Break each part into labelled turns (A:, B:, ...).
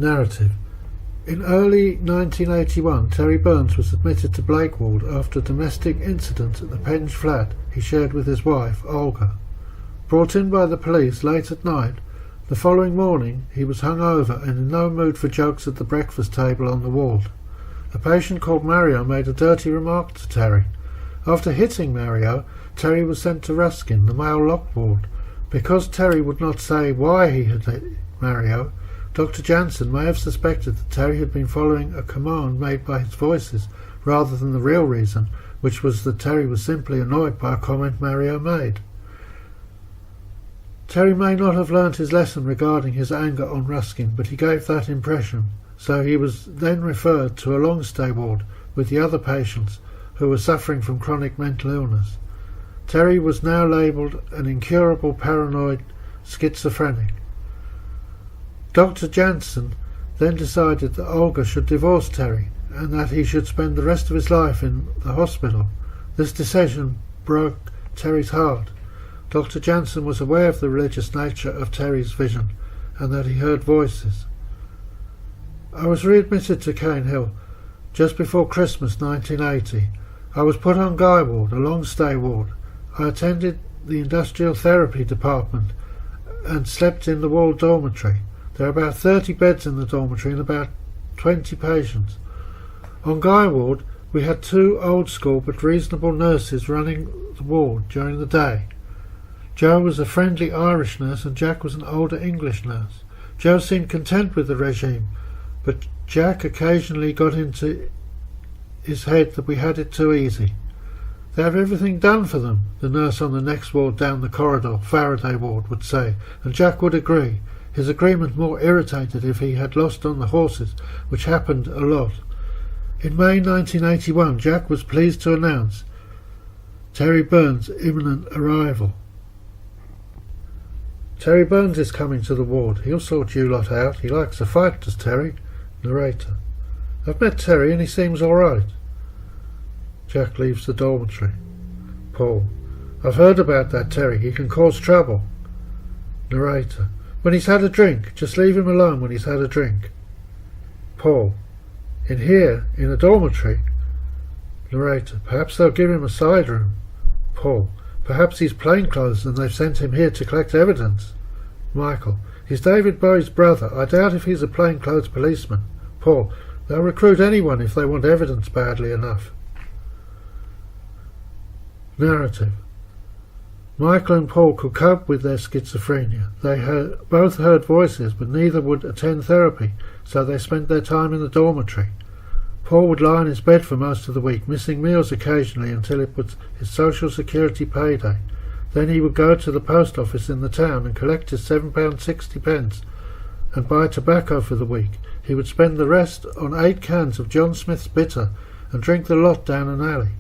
A: Narrative. In early 1981, Terry Burns was admitted to Blake Ward after a domestic incident at the Penge flat he shared with his wife, Olga. Brought in by the police late at night, the following morning he was hungover and in no mood for jokes at the breakfast table on the ward. A patient called Mario made a dirty remark to Terry. After hitting Mario, Terry was sent to Ruskin, the male locked ward. Because Terry would not say why he had hit Mario, Dr. Jansen may have suspected that Terry had been following a command made by his voices rather than the real reason, which was that Terry was simply annoyed by a comment Mario made. Terry may not have learnt his lesson regarding his anger on Ruskin, but he gave that impression, so he was then referred to a long-stay ward with the other patients who were suffering from chronic mental illness. Terry was now labelled an incurable paranoid schizophrenic. Dr. Jansen then decided that Olga should divorce Terry and that he should spend the rest of his life in the hospital. This decision broke Terry's heart. Dr. Jansen was aware of the religious nature of Terry's vision and that he heard voices. I was readmitted to Cane Hill just before Christmas 1980. I was put on Guy Ward, a long-stay ward. I attended the industrial therapy department and slept in the wall dormitory. There are about 30 beds in the dormitory and about 20 patients. On Guy Ward, we had 2 old-school but reasonable nurses running the ward during the day. Jo was a friendly Irish nurse and Jack was an older English nurse. Jo seemed content with the regime, but Jack occasionally got into his head that we had it too easy. They have everything done for them, the nurse on the next ward down the corridor, Faraday Ward, would say, and Jack would agree. His agreement more irritated if he had lost on the horses, which happened a lot. In May 1981, Jack was pleased to announce Terry Burns' imminent arrival. Terry Burns is coming to the ward. He'll sort you lot out. He likes a fight, does Terry? Narrator. I've met Terry and he seems all right. Jack leaves the dormitory. Paul. I've heard about that Terry. He can cause trouble. Narrator. When he's had a drink. Just leave him alone when he's had a drink. Paul. In here? In a dormitory? Narrator. Perhaps they'll give him a side room. Paul. Perhaps he's plainclothes and they've sent him here to collect evidence. Michael. He's David Bowie's brother. I doubt if he's a plainclothes policeman. Paul. They'll recruit anyone if they want evidence badly enough. Narrative. Michael and Paul could cope with their schizophrenia. They both heard voices, but neither would attend therapy, so they spent their time in the dormitory. Paul would lie in his bed for most of the week, missing meals occasionally until it was his Social Security payday. Then he would go to the post office in the town and collect his £7.60 and buy tobacco for the week. He would spend the rest on 8 cans of John Smith's bitter and drink the lot down an alley.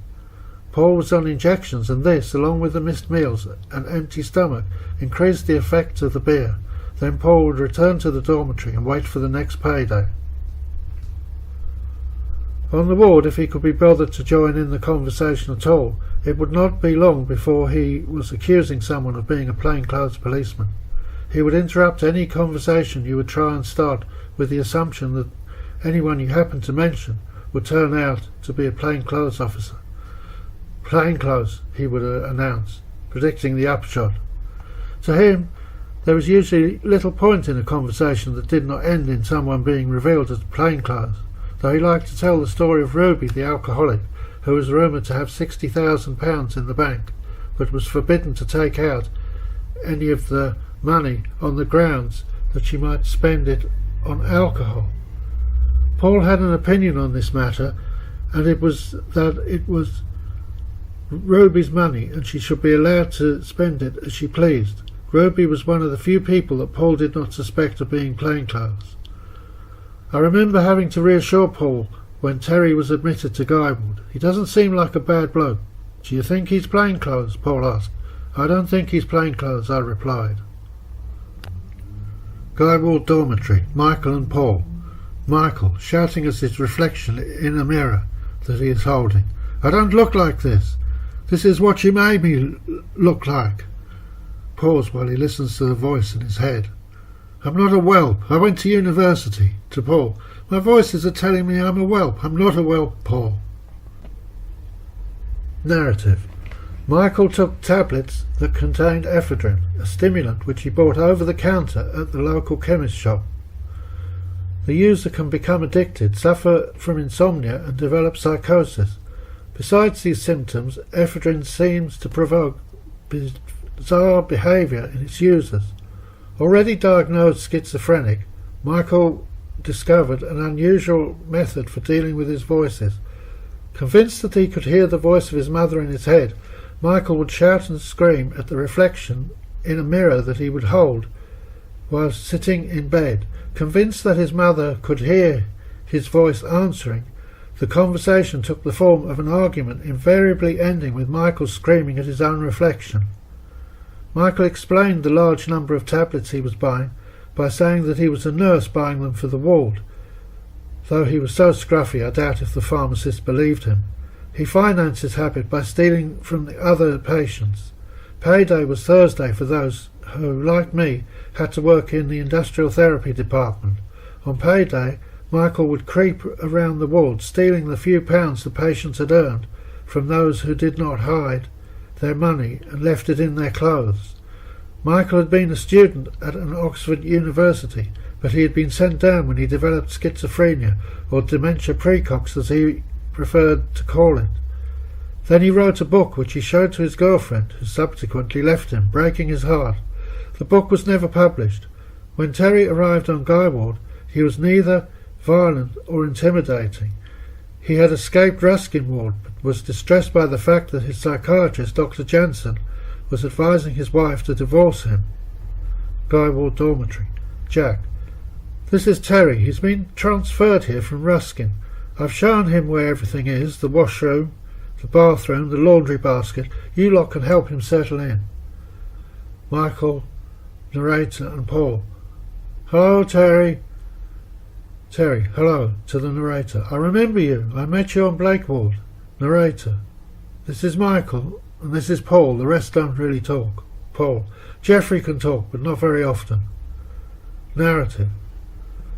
A: Paul was on injections, and this, along with the missed meals and empty stomach, increased the effect of the beer. Then Paul would return to the dormitory and wait for the next payday. On the ward, if he could be bothered to join in the conversation at all, it would not be long before he was accusing someone of being a plainclothes policeman. He would interrupt any conversation you would try and start with the assumption that anyone you happened to mention would turn out to be a plainclothes officer. Plainclothes, he would announce, predicting the upshot. To him, there was usually little point in a conversation that did not end in someone being revealed as plainclothes, though he liked to tell the story of Ruby, the alcoholic, who was rumoured to have £60,000 in the bank, but was forbidden to take out any of the money on the grounds that she might spend it on alcohol. Paul had an opinion on this matter, and it was that it was Ruby's money and she should be allowed to spend it as she pleased. Ruby was one of the few people that Paul did not suspect of being plainclothes. I remember having to reassure Paul when Terry was admitted to Guy Ward. He doesn't seem like a bad bloke. Do you think he's plainclothes? Paul asked. I don't think he's plainclothes, I replied. Guy Ward dormitory, Michael and Paul. Michael, shouting at his reflection in a mirror that he is holding. I don't look like this. This is what you made me look like. Pause while he listens to the voice in his head. I'm not a whelp. I went to university. To Paul. My voices are telling me I'm a whelp. I'm not a whelp, Paul. Narrative. Michael took tablets that contained ephedrine, a stimulant which he bought over the counter at the local chemist shop. The user can become addicted, suffer from insomnia and develop psychosis. Besides these symptoms, ephedrine seems to provoke bizarre behaviour in its users. Already diagnosed schizophrenic, Michael discovered an unusual method for dealing with his voices. Convinced that he could hear the voice of his mother in his head, Michael would shout and scream at the reflection in a mirror that he would hold while sitting in bed. Convinced that his mother could hear his voice answering, the conversation took the form of an argument, invariably ending with Michael screaming at his own reflection. Michael explained the large number of tablets he was buying by saying that he was a nurse buying them for the ward. Though he was so scruffy, I doubt if the pharmacist believed him. He financed his habit by stealing from the other patients. Payday was Thursday for those who, like me, had to work in the industrial therapy department. On payday, Michael would creep around the ward, stealing the few pounds the patients had earned from those who did not hide their money and left it in their clothes. Michael had been a student at an Oxford university, but he had been sent down when he developed schizophrenia, or dementia praecox as he preferred to call it. Then he wrote a book which he showed to his girlfriend, who subsequently left him, breaking his heart. The book was never published. When Terry arrived on Guy Ward, he was neither violent or intimidating. He had escaped Ruskin Ward, but was distressed by the fact that his psychiatrist, Dr. Jansen, was advising his wife to divorce him. Guy Ward Dormitory. Jack. This is Terry. He's been transferred here from Ruskin. I've shown him where everything is, the washroom, the bathroom, the laundry basket. You lot can help him settle in. Michael, narrator, and Paul. Hello, Terry. Terry, hello, to the narrator. I remember you. I met you on Blake Ward. Narrator. This is Michael, and this is Paul. The rest don't really talk. Paul. Geoffrey can talk, but not very often. Narrative.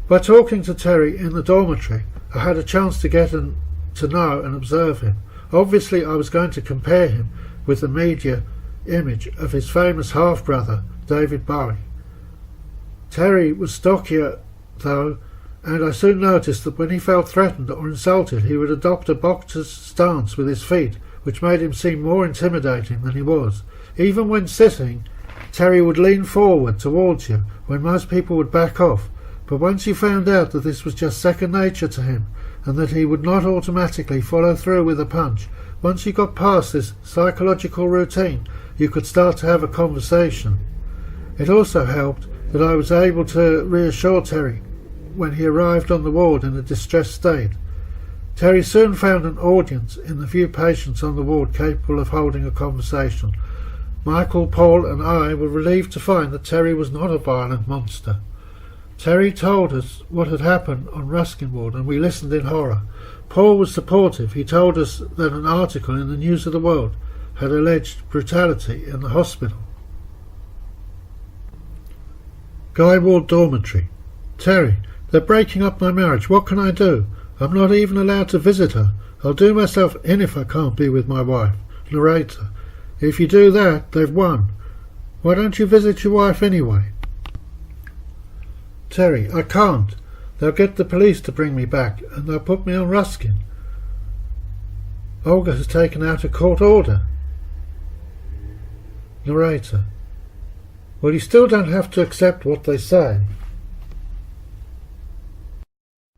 A: By talking to Terry in the dormitory, I had a chance to get to know and observe him. Obviously, I was going to compare him with the media image of his famous half-brother, David Bowie. Terry was stockier, though, and I soon noticed that when he felt threatened or insulted, he would adopt a boxer's stance with his feet, which made him seem more intimidating than he was. Even when sitting, Terry would lean forward towards you, when most people would back off. But once you found out that this was just second nature to him, and that he would not automatically follow through with a punch, once you got past this psychological routine, you could start to have a conversation. It also helped that I was able to reassure Terry when he arrived on the ward in a distressed state. Terry soon found an audience in the few patients on the ward capable of holding a conversation. Michael, Paul and I were relieved to find that Terry was not a violent monster. Terry told us what had happened on Ruskin Ward, and we listened in horror. Paul was supportive. He told us that an article in the News of the World had alleged brutality in the hospital. Guy Ward Dormitory. Terry, they're breaking up my marriage. What can I do? I'm not even allowed to visit her. I'll do myself in if I can't be with my wife. Narrator. If you do that, they've won. Why don't you visit your wife anyway? Terry. I can't. They'll get the police to bring me back, and they'll put me on Ruskin. Olga has taken out a court order. Narrator. Well, you still don't have to accept what they say.